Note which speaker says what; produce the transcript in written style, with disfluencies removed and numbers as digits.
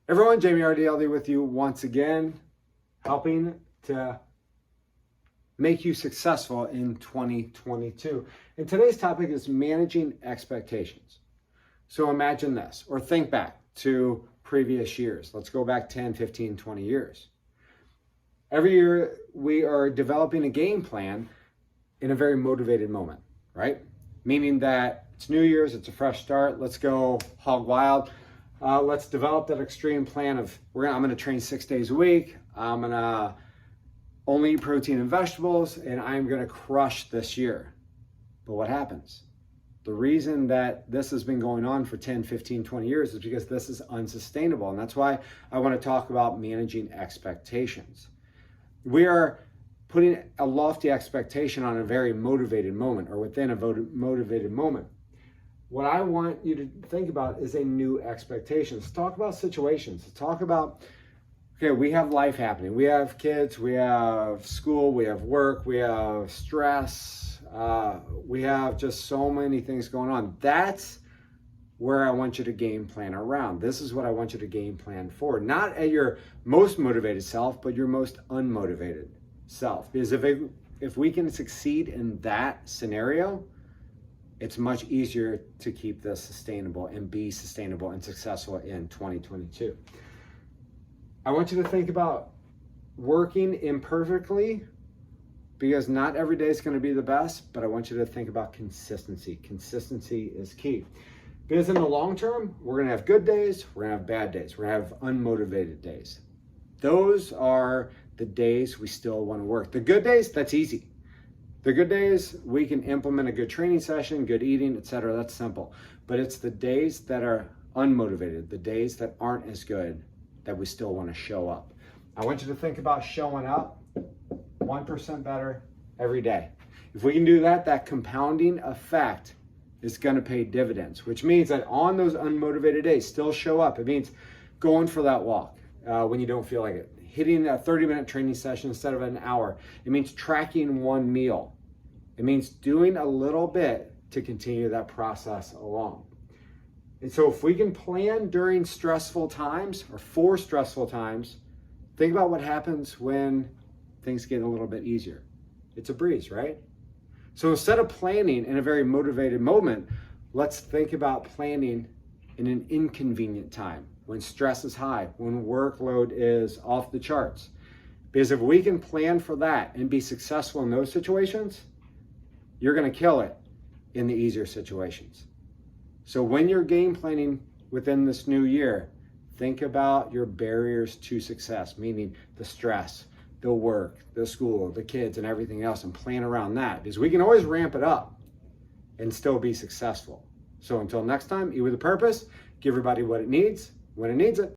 Speaker 1: Everyone, Jamie RDLD with you once again, helping to make you successful in 2022. And today's topic is managing expectations. So imagine this, or think back to previous years. Let's go back 10, 15, 20 years. Every year we are developing a game plan in a very motivated moment, right? Meaning that it's New Year's, it's a fresh start, let's go hog wild. Let's develop that extreme plan of I'm gonna train 6 days a week, I'm gonna only eat protein and vegetables, and I'm gonna crush this year. But what happens? The reason that this has been going on for 10, 15, 20 years is because this is unsustainable. And that's why I wanna talk about managing expectations. We are putting a lofty expectation on a very motivated moment or within a motivated moment. What I want you to think about is a new expectation. Let's talk about situations. Let's talk about, okay, we have life happening. We have kids, we have school, we have work, we have stress, we have just so many things going on. That's where I want you to game plan around. This is what I want you to game plan for. Not at your most motivated self, but your most unmotivated self. Because if we can succeed in that scenario, it's much easier to keep this sustainable and be sustainable and successful in 2022. I want you to think about working imperfectly, because not every day is going to be the best, but I want you to think about consistency. Consistency is key. Because in the long term, we're going to have good days, we're going to have bad days, we're going to have unmotivated days. Those are the days we still want to work. The good days, that's easy. The good days, we can implement a good training session, good eating, etc. That's simple. But it's the days that are unmotivated, the days that aren't as good, that we still want to show up. I want you to think about showing up 1% better every day. If we can do that, that compounding effect is going to pay dividends, which means that on those unmotivated days, still show up. It means going for that walk when you don't feel like it. Hitting a 30-minute training session instead of an hour. It means tracking one meal. It means doing a little bit to continue that process along. And so if we can plan during stressful times or for stressful times, think about what happens when things get a little bit easier. It's a breeze, right? So instead of planning in a very motivated moment, let's think about planning in an inconvenient time, when stress is high, when workload is off the charts. Because if we can plan for that and be successful in those situations, you're going to kill it in the easier situations. So when you're game planning within this new year, think about your barriers to success, meaning the stress, the work, the school, the kids, and everything else, and plan around that. Because we can always ramp it up and still be successful. So until next time, eat with a purpose, give everybody what it needs, when it needs it.